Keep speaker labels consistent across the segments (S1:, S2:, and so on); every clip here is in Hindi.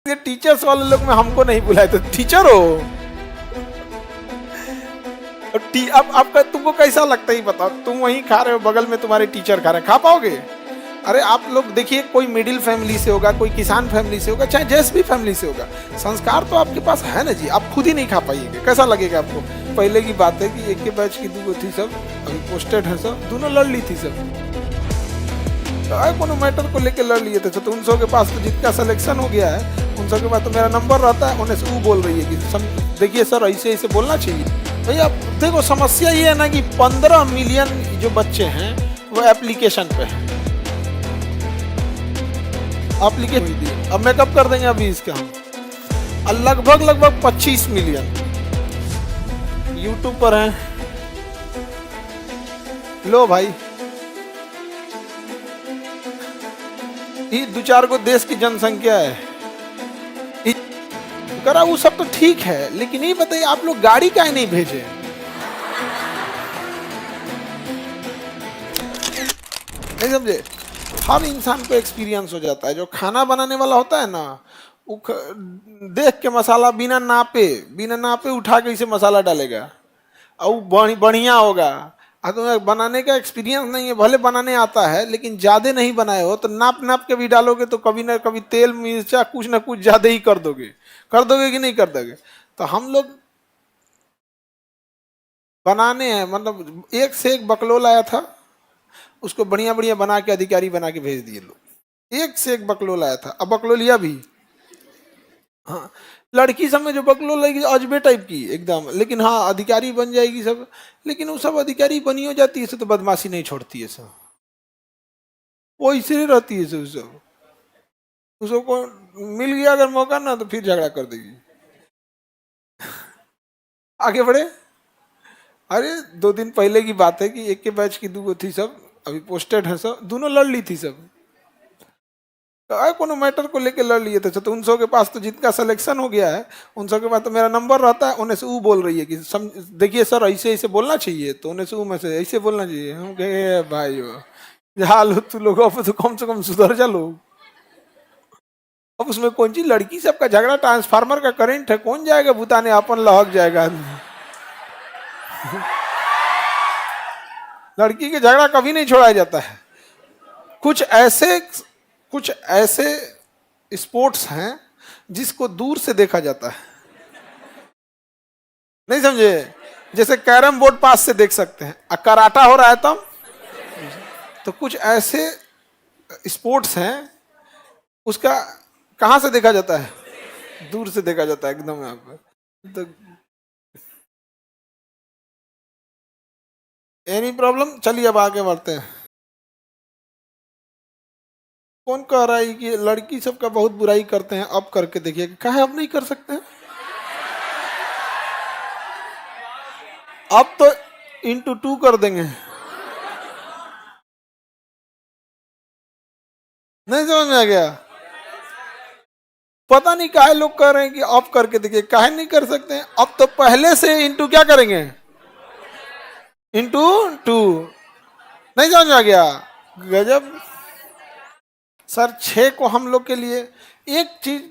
S1: ये टीचर्स वाले लोग में हमको नहीं बुलाए तो टीचर हो। अब आपका तुमको कैसा लगता है बताओ, तुम वहीं खा रहे हो, बगल में तुम्हारे टीचर खा रहे हैं, खा पाओगे? अरे आप लोग देखिए, कोई मिडिल फैमिली से होगा, कोई किसान फैमिली से होगा, चाहे जैस भी फैमिली से होगा, संस्कार तो आपके पास है ना जी। आप खुद ही नहीं खा पाइएगा, कैसा लगेगा आपको? पहले की बात है कि एक के बैच की दो थी सब, अभी पोस्टेड है सब, दोनों लड़ ली थी सब, कोनो मैटर को लेके लड़ लिए थे। तो उन सब के पास तो जिनका सिलेक्शन हो गया है, उन सब के पास तो मेरा नंबर रहता है, उन्हें से वो बोल रही है कि देखिए सर ऐसे ऐसे बोलना चाहिए। भैया देखो, समस्या ये है ना कि 15 मिलियन जो बच्चे हैं वो एप्लीकेशन पे हैं। एप्लीकेशन अब मेकअप कर देंगे अभी इसका हम, लगभग 25 मिलियन यूट्यूब पर हैं। लो भाई, ये 2-4 को देश की जनसंख्या है, करा वो सब तो ठीक है, लेकिन ये बताइए आप लोग गाड़ी काहे नहीं भेजे? नहीं समझे? हर इंसान को एक्सपीरियंस हो जाता है। जो खाना बनाने वाला होता है ना, वो देख के मसाला बिना नापे उठा के इसे मसाला डालेगा और बढ़िया होगा। तुम्हें बनाने का एक्सपीरियंस नहीं है, भले बनाने आता है लेकिन ज्यादा नहीं बनाए हो तो नाप के भी डालोगे तो कभी ना कभी तेल मिर्चा कुछ ना कुछ ज्यादा ही कर दोगे कि नहीं कर दोगे? तो हम लोग बनाने हैं, मतलब एक से एक बकलोल आया था, उसको बढ़िया बढ़िया बना के अधिकारी बना के भेज दिए लोग। एक से एक बकलोल आया था, अब बकलोलिया भी, हाँ लड़की सब में जो बकलोल लगेगी अजबे टाइप की एकदम, लेकिन हाँ अधिकारी बन जाएगी सब। लेकिन वो सब अधिकारी बनी हो जाती है तो बदमाशी नहीं छोड़ती है सब, वो इसलिए रहती है सब उसको मिल गया अगर मौका ना तो फिर झगड़ा कर देगी। आगे बढ़े। अरे 2 दिन पहले की बात है कि एक के बैच की 2 थी सब, अभी पोस्टेड है सब, दोनों लड़ ली थी सब, कोनो मैटर को लेके लड़ लिए थे। तो उन सब के पास तो जिनका सिलेक्शन हो गया है, उन सब के पास तो मेरा नंबर रहता है, उन्हें से वो बोल रही है कि देखिए सर ऐसे ऐसे बोलना चाहिए, तो उन्हें से वो में से ऐसे बोलना चाहिए। हम कहे भाई हाल हो तू लोग, अब तो कम से कम सुधर जा लोग। अब उसमें कौन सी लड़की सबका झगड़ा, ट्रांसफार्मर का करंट है, कौन जाएगा भूताने, अपन लहक जाएगा आदमी। लड़की के झगड़ा कभी नहीं छोड़ा जाता है। कुछ ऐसे स्पोर्ट्स हैं जिसको दूर से देखा जाता है, नहीं समझे? जैसे कैरम बोर्ड पास से देख सकते हैं, कराटा हो रहा है तब। तो कुछ ऐसे स्पोर्ट्स हैं, उसका कहां से देखा जाता है? दूर से देखा जाता है एकदम यहाँ पे। तो एनी प्रॉब्लम? चलिए अब आगे बढ़ते हैं। कौन कह रहा है कि लड़की सबका बहुत बुराई करते हैं? अब करके देखिए, कहा अब नहीं कर सकते हैं? अब तो इंटू 2 कर देंगे। नहीं समझ में आ गया? पता नहीं काहे लोग कह रहे हैं कि अब करके देखिए, काहे नहीं कर सकते हैं? अब तो पहले से इंटू क्या करेंगे? इंटू 2। नहीं समझ में आ गया? गजब सर। 6 को हम लोग के लिए एक चीज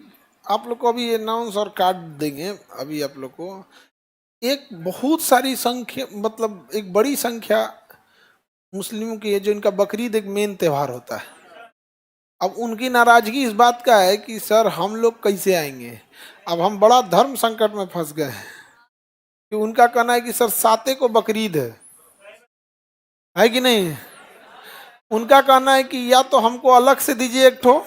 S1: आप लोग को अभी अनाउंस और कार्ड देंगे अभी आप लोग को। एक बहुत सारी संख्या, मतलब एक बड़ी संख्या मुस्लिमों की है जो इनका बकरीद एक मेन त्योहार होता है। अब उनकी नाराजगी इस बात का है कि सर हम लोग कैसे आएंगे। अब हम बड़ा धर्म संकट में फंस गए हैं कि उनका कहना है कि सर 7 को बकरीद है कि नहीं? उनका कहना है कि या तो हमको अलग से दीजिए एक ठो,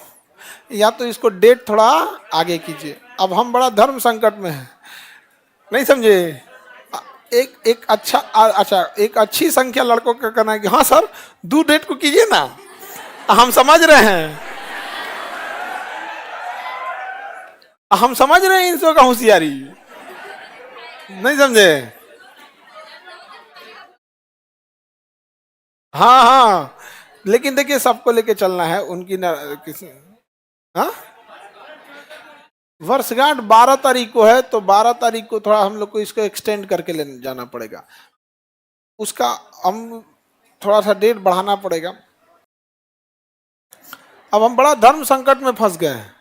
S1: या तो इसको डेट थोड़ा आगे कीजिए। अब हम बड़ा धर्म संकट में हैं, नहीं समझे? एक अच्छी संख्या लड़कों का कहना है कि हाँ सर 2 डेट को कीजिए ना, हम समझ रहे हैं, हम समझ रहे हैं इन सब का होशियारी, नहीं समझे? हाँ हाँ, लेकिन देखिए सबको लेके चलना है उनकी किसी। हाँ वर्षगांठ 12 तारीख को है, तो 12 तारीख को थोड़ा हम लोग को इसको एक्सटेंड करके ले जाना पड़ेगा, उसका हम थोड़ा सा डेट बढ़ाना पड़ेगा। अब हम बड़ा धर्म संकट में फंस गए हैं।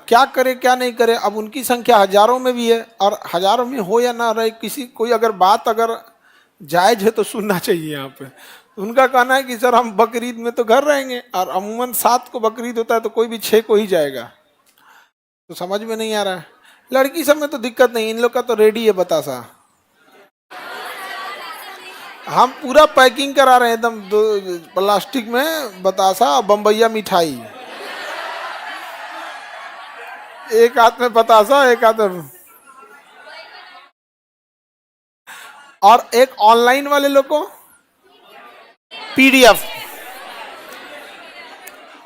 S1: क्या करे क्या नहीं करे। अब उनकी संख्या हजारों में भी है, और हजारों में हो या ना रहे, किसी कोई अगर बात अगर जायज है तो सुनना चाहिए यहाँ पे। उनका कहना है कि सर हम बकरीद में तो घर रहेंगे, और अमूमन 7 को बकरीद होता है तो कोई भी 6 को ही जाएगा। तो समझ में नहीं आ रहा है। लड़की सब में तो दिक्कत नहीं, इन लोग का तो रेडी है बतासा। हम पूरा पैकिंग करा रहे हैं एकदम प्लास्टिक में, बतासा और बम्बैया मिठाई, एक हाथ में बतासा एक हाथ में। और एक ऑनलाइन वाले लोग को पीडीएफ।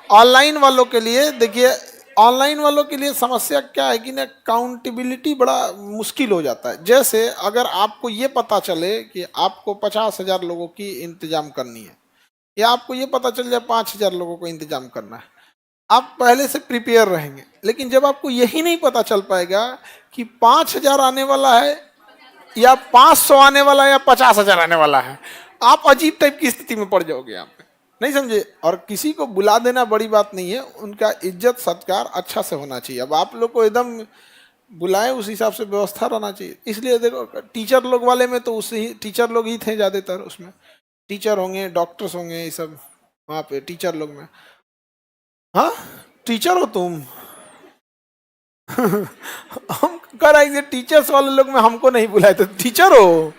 S1: ऑनलाइन वालों के लिए देखिए, ऑनलाइन वालों के लिए समस्या क्या है कि ना काउंटेबिलिटी बड़ा मुश्किल हो जाता है। जैसे अगर आपको ये पता चले कि आपको 50,000 लोगों की इंतजाम करनी है, या आपको ये पता चल जाए 5,000 लोगों को इंतजाम करना है, आप पहले से प्रिपेयर रहेंगे। लेकिन जब आपको यही नहीं पता चल पाएगा कि 5,000 आने वाला है, या 500 आने वाला है, या 50,000 आने वाला है, आप अजीब टाइप की स्थिति में पड़ जाओगे यहाँ पे। नहीं समझे। और किसी को बुला देना बड़ी बात नहीं है, उनका इज्जत सत्कार अच्छा से होना चाहिए। अब आप लोग को एकदम बुलाए उस हिसाब से व्यवस्था रहना चाहिए। इसलिए देखो टीचर लोग वाले में तो उसी टीचर लोग ही थे ज़्यादातर, उसमें टीचर होंगे, डॉक्टर्स होंगे, ये सब वहाँ पे टीचर लोग में। हाँ टीचर हो तुम? हम कह रहे हैं टीचर्स वाले लोग में हमको नहीं बुलाए तो टीचर हो?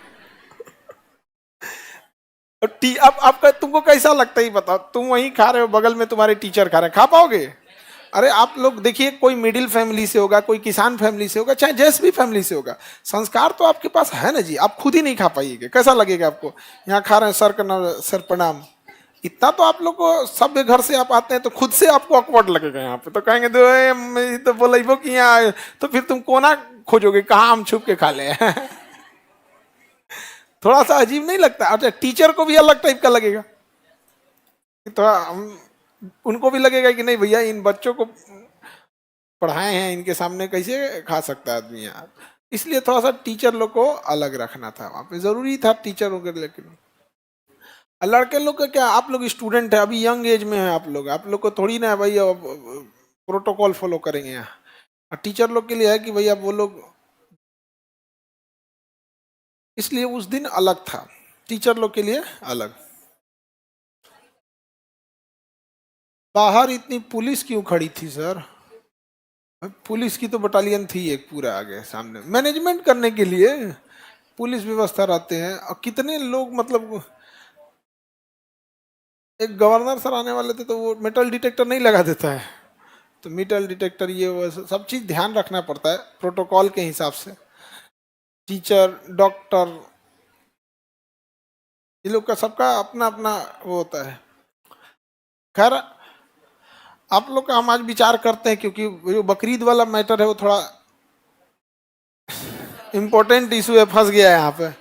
S1: अब आपका तुमको कैसा लगता है बताओ। तुम वहीं खा रहे हो, बगल में तुम्हारे टीचर खा रहे हैं, खा पाओगे? अरे आप लोग देखिए, कोई मिडिल फैमिली से होगा, कोई किसान फैमिली से होगा, चाहे जैस भी फैमिली से होगा, संस्कार तो आपके पास है ना जी। आप खुद ही नहीं खा पाइएगा, कैसा लगेगा आपको? यहाँ खा रहे हैं, सर का सर प्रणाम, इतना तो आप लोग को सभ्य घर से आप आते हैं तो खुद से आपको ऑकवर्ड लगेगा। यहाँ पे तो कहेंगे तो बोलेबो कि यहाँ, तो फिर तुम कोना खोजोगे कहाँ हम छुप के खा ले। थोड़ा सा अजीब नहीं लगता? अच्छा टीचर को भी अलग टाइप का लगेगा, थोड़ा उनको भी लगेगा कि नहीं भैया इन बच्चों को पढ़ाए हैं, इनके सामने कैसे खा सकता है आदमी यार। इसलिए थोड़ा सा टीचर लोग को अलग रखना था वहाँ पे, जरूरी था टीचरों के। लेकिन लड़के लोग का क्या, आप लोग स्टूडेंट है, अभी यंग एज में है आप लोग को थोड़ी ना भाई प्रोटोकॉल फॉलो करेंगे यहाँ। टीचर लोग के लिए है कि भैया वो लोग, इसलिए उस दिन अलग था टीचर लोग के लिए अलग। बाहर इतनी पुलिस क्यों खड़ी थी सर? पुलिस की तो बटालियन थी एक पूरा आगे सामने, मैनेजमेंट करने के लिए पुलिस व्यवस्था रहते हैं। और कितने लोग, मतलब एक गवर्नर सर आने वाले थे तो वो मेटल डिटेक्टर नहीं लगा देता है, तो मेटल डिटेक्टर ये वो सब चीज़ ध्यान रखना पड़ता है प्रोटोकॉल के हिसाब से। टीचर, डॉक्टर, ये लोग का सबका अपना अपना वो होता है। खैर आप लोग का हम आज विचार करते हैं, क्योंकि जो बकरीद वाला मैटर है वो थोड़ा इम्पोर्टेंट इशू है, फंस गया है यहाँ पे।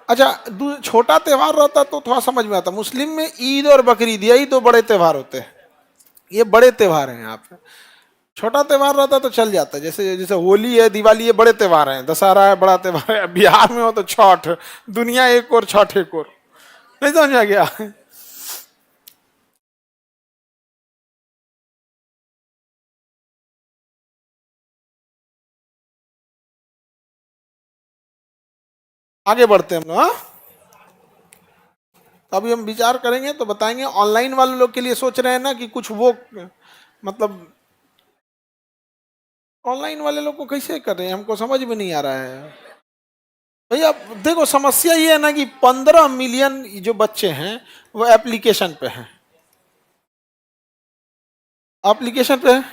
S1: अच्छा छोटा त्यौहार रहता तो थोड़ा समझ में आता। मुस्लिम में ईद और बकरीद यही दो बड़े त्यौहार होते हैं, ये बड़े त्यौहार हैं यहाँ पे। छोटा त्यौहार रहता तो चल जाता, जैसे जैसे होली है, दिवाली है, बड़े त्यौहार हैं, दशहरा है बड़ा त्यौहार है। बिहार में हो तो छठ, दुनिया एक और छठ एक और। नहीं समझ आ गया? आगे बढ़ते हैं हम लोग। हाँ अभी हम विचार करेंगे तो बताएंगे। ऑनलाइन वाले लोग के लिए सोच रहे हैं ना कि कुछ वो, मतलब ऑनलाइन वाले लोग को कैसे कर रहे हैं, हमको समझ में नहीं आ रहा है भैया। देखो समस्या ये है ना कि 15 मिलियन जो बच्चे हैं वो एप्लीकेशन पे हैं। एप्लीकेशन पे है,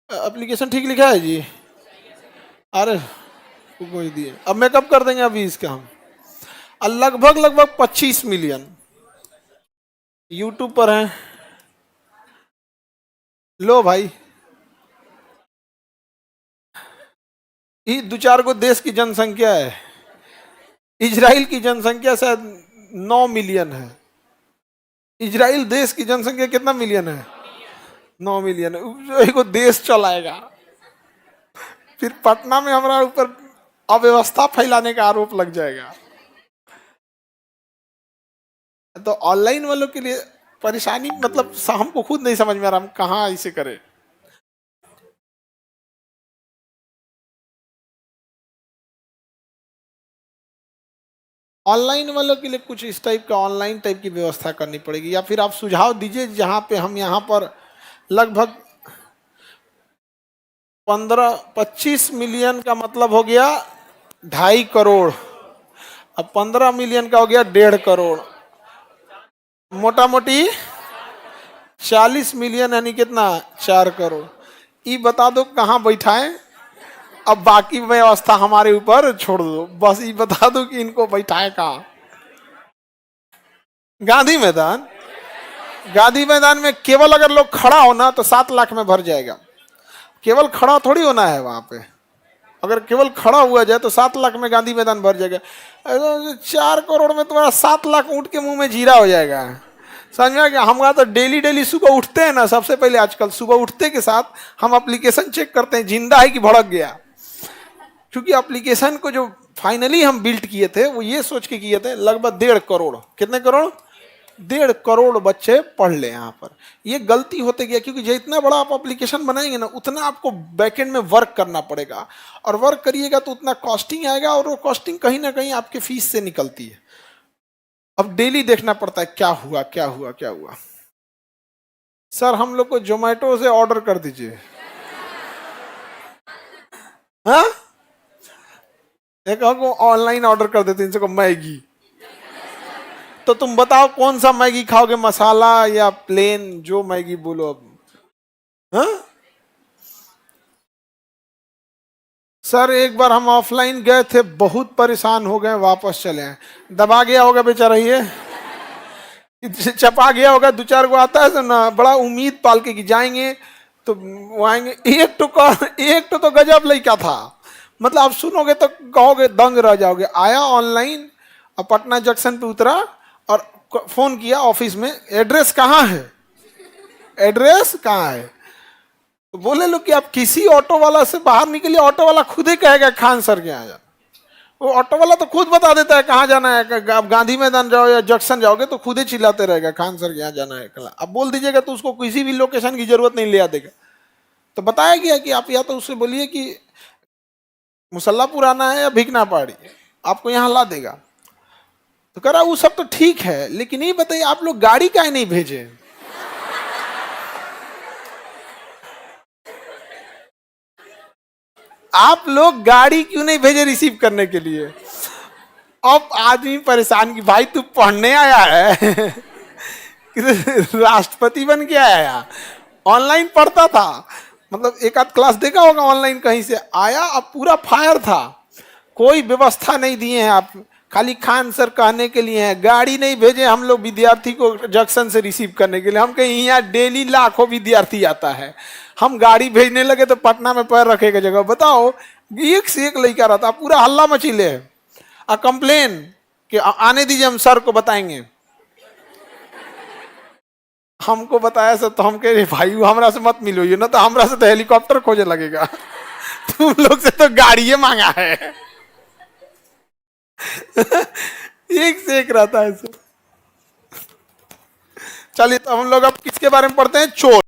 S1: एप्लीकेशन ठीक लिखा है जी? अरे कोई दिए, अब मैं कब कर देंगे अभी इसका हम। लगभग लगभग 25 मिलियन यूट्यूब पर हैं। लो भाई, ये 2-4 को देश की जनसंख्या है। इजराइल की जनसंख्या शायद 9 मिलियन है। इजराइल देश की जनसंख्या कितना मिलियन है? 9 मिलियन है। एक देश चलाएगा, फिर पटना में हमारा ऊपर अव्यवस्था फैलाने का आरोप लग जाएगा। तो ऑनलाइन वालों के लिए परेशानी, मतलब हमको खुद नहीं समझ में आ रहा हम कहाँ इसे करें। ऑनलाइन वालों के लिए कुछ इस टाइप का ऑनलाइन टाइप की व्यवस्था करनी पड़ेगी, या फिर आप सुझाव दीजिए जहां पे हम यहाँ पर लगभग 25 मिलियन का मतलब हो गया 2.5 करोड़, अब 15 मिलियन का हो गया 1.5 करोड़, मोटा मोटी 40 मिलियन यानी कितना 4 करोड़। ये बता दो कहाँ बैठाएं, अब बाकी व्यवस्था हमारे ऊपर छोड़ दो, बस ये बता दो कि इनको बैठाएं कहाँ। गांधी मैदान, गांधी मैदान में केवल अगर लोग खड़ा होना तो 7 लाख में भर जाएगा, केवल खड़ा थोड़ी होना है वहां पे, अगर केवल खड़ा हुआ जाए तो 7 लाख में गांधी मैदान भर जाएगा। 4 करोड़ में तुम्हारा 7 लाख ऊँट के मुंह में जीरा हो जाएगा, समझ में आ गया। हमारा तो डेली डेली सुबह उठते हैं ना, सबसे पहले आजकल सुबह उठते के साथ हम एप्लीकेशन चेक करते हैं जिंदा है कि भड़क गया, क्योंकि एप्लीकेशन को जो फाइनली हम बिल्ड किए थे वो ये सोच के किए थे लगभग 1.5 करोड़, कितने करोड़, 1.5 करोड़ बच्चे पढ़ ले यहाँ पर। ये गलती होते गया, क्योंकि जितना बड़ा आप एप्लीकेशन बनाएंगे ना उतना आपको बैकएंड में वर्क करना पड़ेगा, और वर्क करिएगा तो उतना कॉस्टिंग आएगा, और वो कॉस्टिंग कहीं ना कहीं आपके फीस से निकलती है। अब डेली देखना पड़ता है क्या हुआ क्या हुआ क्या हुआ। सर हम लोग को जोमेटो से ऑर्डर कर दीजिए, हाँ एक को ऑनलाइन ऑर्डर कर देते इनसे को मैगी, तो तुम बताओ कौन सा मैगी खाओगे, मसाला या प्लेन, जो मैगी बोलो अब, हाँ। सर एक बार हम ऑफलाइन गए थे, बहुत परेशान हो गए, वापस चले आए। दबा गया होगा बेचारा, ये चपा गया होगा, 2-4 को आता है ना, बड़ा उम्मीद पाल के कि जाएंगे तो वो आएंगे। एक तो गजब लड़का था, मतलब आप सुनोगे तो कहोगे दंग रह जाओगे। आया ऑनलाइन और पटना जंक्शन पे उतरा और फोन किया ऑफिस में, एड्रेस कहाँ है, एड्रेस कहाँ है। तो बोले लोग कि आप किसी ऑटो वाला से बाहर निकलिए, ऑटो वाला खुद ही कहेगा खान सर के यहाँ जाना। वो ऑटो वाला तो खुद बता देता है कहाँ जाना है, आप गांधी मैदान जाओ या जंक्शन जाओगे तो खुद ही चिल्लाते रहेगा खान सर के यहाँ जाना है। अब बोल दीजिएगा तो उसको किसी भी लोकेशन की जरूरत नहीं ले आ देगा। तो बताया गया कि आप या तो उससे बोलिए कि मुसल्लापुर आना है या भिकना पहाड़ी, आपको यहाँ ला देगा। तो कह रहा वो सब तो ठीक है, लेकिन ये बताइए आप लोग गाड़ी काहे नहीं भेजे। आप लोग गाड़ी क्यों नहीं भेजे रिसीव करने के लिए। अब आदमी परेशान कि भाई तू पढ़ने आया है राष्ट्रपति बन के आया, ऑनलाइन पढ़ता था, मतलब एक आध क्लास देखा होगा ऑनलाइन, कहीं से आया अब पूरा फायर था। कोई व्यवस्था नहीं दिए हैं आप, खाली खान सर कहने के लिए हैं। गाड़ी नहीं भेजे हम लोग विद्यार्थी को जंक्शन से रिसीव करने के लिए। हम कहीं यहाँ डेली लाखों विद्यार्थी आता है, हम गाड़ी भेजने लगे तो पटना में पैर रखेगा जगह। बताओ एक से एक लड़का रहता, पूरा हल्ला मचीले और कंप्लेन कि आने दीजिए हम सर को बताएंगे। हमको बताया सर, तो हम कह रहे भाई हमरा से मत मिलो, ना तो हमरा से तो हेलीकॉप्टर खोजे लगेगा तुम लोग से तो गाड़ी मांगा है एक से एक रहता है सर। चलिए तो हम लोग अब किसके बारे में पढ़ते हैं, चोर।